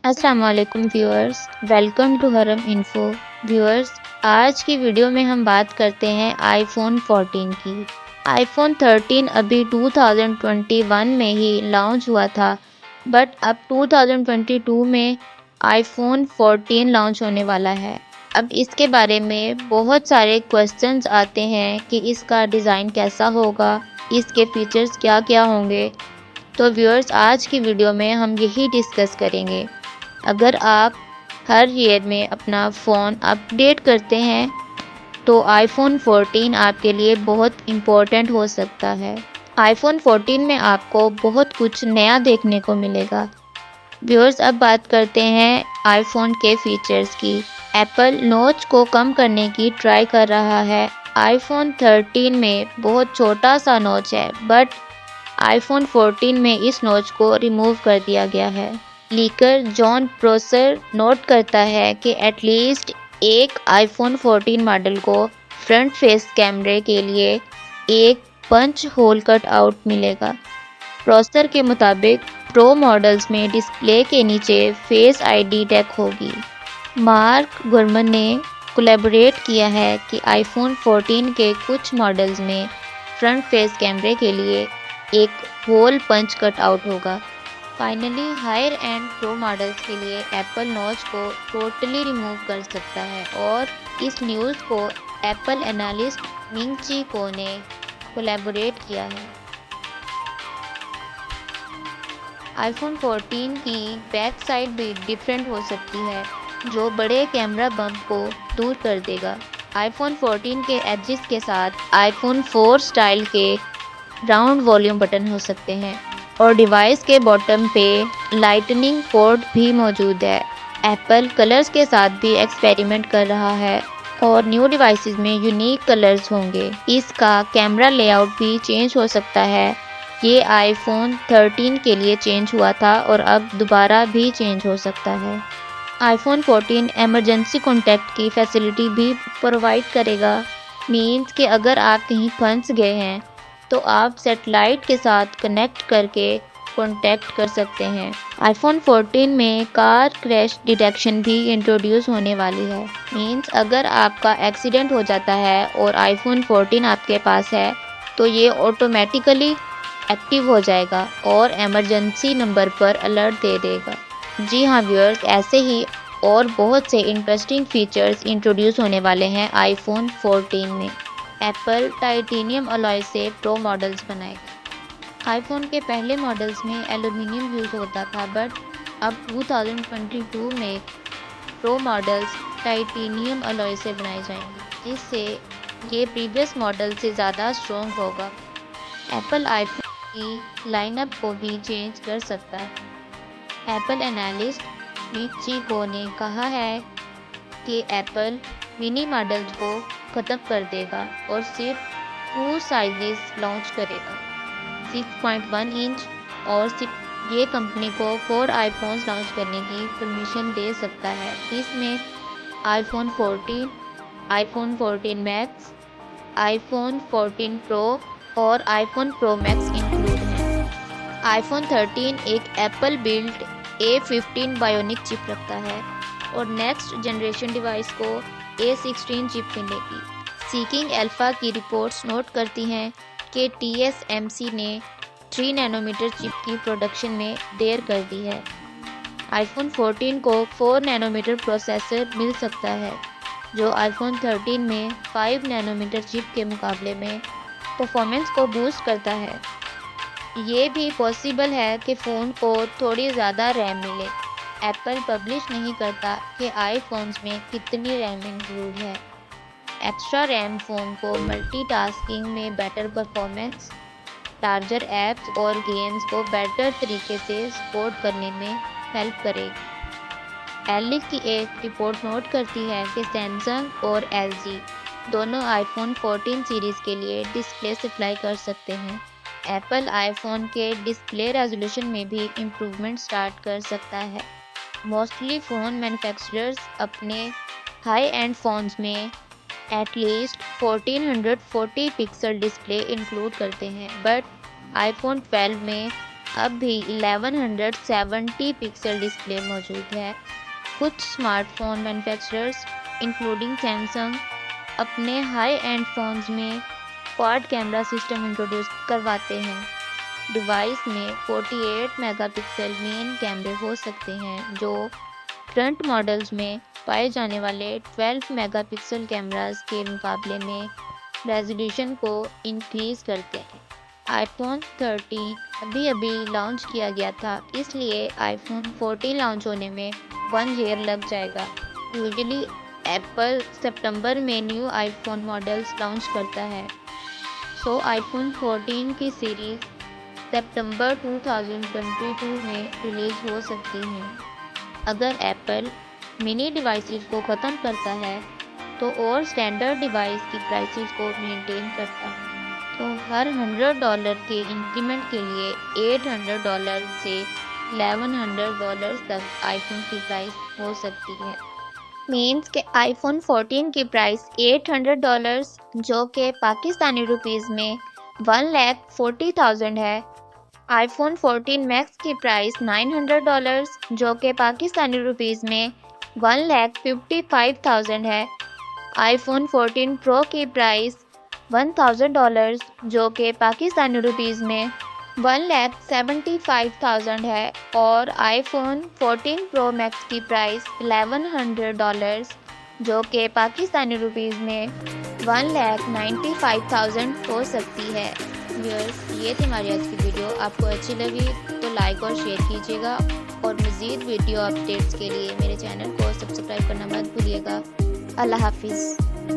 अस्सलाम वालेकुम viewers, welcome to हरम इन्फो। व्यूअर्स, आज की वीडियो में हम बात करते हैं आईफोन 14 की। आईफोन 13 अभी 2021 में ही लॉन्च हुआ था, बट अब 2022 में आईफोन 14 लॉन्च होने वाला है। अब इसके बारे में बहुत सारे क्वेश्चंस आते हैं कि इसका डिज़ाइन कैसा होगा, इसके फीचर्स क्या-क्या होंगे। तो व्यूअर्स, आज की वीडियो में हम यही डिस्कस करेंगे। अगर आप हर ईयर में अपना फ़ोन अपडेट करते हैं तो आईफोन 14 आपके लिए बहुत इम्पोर्टेंट हो सकता है। आईफोन 14 में आपको बहुत कुछ नया देखने को मिलेगा। व्यूअर्स, अब बात करते हैं आईफोन के फीचर्स की। एप्पल नॉच को कम करने की ट्राई कर रहा है। आईफोन 13 में बहुत छोटा सा नॉच है, बट आईफोन 14 में इस नॉच को रिमूव कर दिया गया है। लीकर जॉन प्रोसर नोट करता है कि एटलीस्ट एक आईफोन 14 मॉडल को फ्रंट फेस कैमरे के लिए एक पंच होल कट आउट मिलेगा। प्रोसेसर के मुताबिक प्रो मॉडल्स में डिस्प्ले के नीचे फेस आईडी टैग होगी। मार्क गुरमन ने कोलैबोरेट किया है कि आईफोन 14 के कुछ मॉडल्स में फ्रंट फेस कैमरे के लिए एक होल पंच कट आउट होगा। Finally higher end pro models के लिए एप्पल नॉच को टोटली रिमूव कर सकता है, और इस न्यूज़ को एप्पल एनालिस्ट मिंग ची को ने कोलैबोरेट किया है। आईफोन 14 की बैक साइड भी डिफरेंट हो सकती है, जो बड़े कैमरा बम्प को दूर कर देगा। आईफोन 14 के एजेस के साथ आईफोन 4 स्टाइल के राउंड वॉल्यूम बटन हो सकते हैं, और डिवाइस के बॉटम पे लाइटनिंग पोर्ट भी मौजूद है। एप्पल कलर्स के साथ भी एक्सपेरिमेंट कर रहा है, और न्यू डिवाइसेस में यूनिक कलर्स होंगे। इसका कैमरा लेआउट भी चेंज हो सकता है। ये आईफोन 13 के लिए चेंज हुआ था और अब दोबारा भी चेंज हो सकता है। आईफोन 14 इमरजेंसी कॉन्टैक्ट की फैसिलिटी भी प्रोवाइड करेगा। मीन्स कि अगर आप कहीं फंस गए हैं तो आप सैटेलाइट के साथ कनेक्ट करके कॉन्टैक्ट कर सकते हैं। आईफोन 14 में कार क्रैश डिटेक्शन भी इंट्रोड्यूस होने वाली है। मीन्स अगर आपका एक्सीडेंट हो जाता है और आईफोन 14 आपके पास है तो ये ऑटोमेटिकली एक्टिव हो जाएगा और इमरजेंसी नंबर पर अलर्ट दे देगा। जी हाँ व्यूअर्स, ऐसे ही और बहुत से इंटरेस्टिंग फीचर्स इंट्रोड्यूस होने वाले हैं आईफोन 14 में। एप्पल टाइटेनियम अलॉय से प्रो मॉडल्स बनाएगा। आईफोन के पहले मॉडल्स में एल्यूमिनियम यूज़ होता था, बट अब 2022 में प्रो मॉडल्स टाइटेनियम अलॉय से बनाए जाएंगे, जिससे ये प्रीवियस मॉडल से ज़्यादा स्ट्रॉन्ग होगा। एप्पल आईफोन की लाइनअप को भी चेंज कर सकता है। एप्पल एनालिस्ट मिंग ची को ने कहा है कि एप्पल मिनी मॉडल्स को ख़त्म कर देगा और सिर्फ 2 साइजेस लॉन्च करेगा, 6.1 इंच और सिर्फ ये कंपनी को 4 आईफोन्स लॉन्च करने की परमिशन दे सकता है। इसमें iPhone 14, iPhone 14 max, iPhone 14 pro और आईफोन प्रो मैक्स इंक्लूड हैं। आईफोन 13 एक Apple built A15 bionic chip रखता है और नेक्स्ट जनरेशन डिवाइस को A16 चिप मिलेगी। सीकिंग अल्फा की रिपोर्ट्स नोट करती हैं कि TSMC ने 3 नैनोमीटर चिप की प्रोडक्शन में देर कर दी है। आईफोन 14 को 4 नैनोमीटर प्रोसेसर मिल सकता है, जो आईफोन 13 में 5 नैनोमीटर चिप के मुकाबले में परफॉर्मेंस को बूस्ट करता है। ये भी पॉसिबल है कि फ़ोन को थोड़ी ज़्यादा रैम मिले। एप्पल पब्लिश नहीं करता कि आईफोन्स में कितनी रैम इंक्लूड है। एक्स्ट्रा रैम फ़ोन को मल्टीटास्किंग में बेटर परफॉर्मेंस, लार्जर ऐप्स और गेम्स को बेटर तरीके से सपोर्ट करने में हेल्प करेगी। एलिक की एक रिपोर्ट नोट करती है कि सैमसंग और LG दोनों आईफोन 14 सीरीज़ के लिए डिस्प्ले सप्लाई कर सकते हैं। एप्पल आईफोन के डिस्प्ले रेजोल्यूशन में भी इम्प्रूवमेंट स्टार्ट कर सकता है। मोस्टली फ़ोन मैन्युफैक्चरर्स अपने हाई एंड फ़ोन्स में एटलीस्ट 1440 पिक्सल डिस्प्ले इंक्लूड करते हैं, बट आईफोन 12 में अब भी 1170 पिक्सल डिस्प्ले मौजूद है। कुछ स्मार्टफोन मैन्युफैक्चरर्स इंक्लूडिंग सैमसंग अपने हाई एंड फ़ोन्स में क्वाड कैमरा सिस्टम इंट्रोड्यूस करवाते हैं। डिवाइस में 48 मेगापिक्सल मेन कैमरे हो सकते हैं, जो फ्रंट मॉडल्स में पाए जाने वाले 12 मेगापिक्सल कैमरास के मुकाबले में रेजोल्यूशन को इंक्रीज़ करते हैं। आईफोन 13 अभी लॉन्च किया गया था, इसलिए आईफोन 14 लॉन्च होने में 1 ईयर लग जाएगा। यूजुअली एप्पल सितंबर में न्यू आईफोन मॉडल्स लॉन्च करता है, सो आईफोन 14 की सीरीज़ सितंबर 2022 में रिलीज़ हो सकती है। अगर एप्पल मिनी डिवाइसेस को ख़त्म करता है तो और स्टैंडर्ड डिवाइस की प्राइसेस को मेंटेन करता है, तो हर $100 के इंक्रीमेंट के लिए $800 से $1100 तक आईफोन की प्राइस हो सकती है। मीन्स के आईफोन 14 की प्राइस $800 जो कि पाकिस्तानी रुपीज़ में 1,40,000 है। आईफोन 14 मैक्स की प्राइस $900 जो कि पाकिस्तानी रुपीज़ में 1,55,000 है। आईफोन 14 प्रो की प्राइस $1,000 जो कि पाकिस्तानी रुपीज़ में 1,75,000 है और आईफोन 14 प्रो मैक्स की प्राइस $1,100 जो कि पाकिस्तानी रुपीज़ में 1,95,000 हो सकती है। व्यूअर्स, ये थी हमारी आज की वीडियो। आपको अच्छी लगी तो लाइक और शेयर कीजिएगा और मज़ीद वीडियो अपडेट्स के लिए मेरे चैनल को सब्सक्राइब करना मत भूलिएगा। अल्लाह हाफिज़।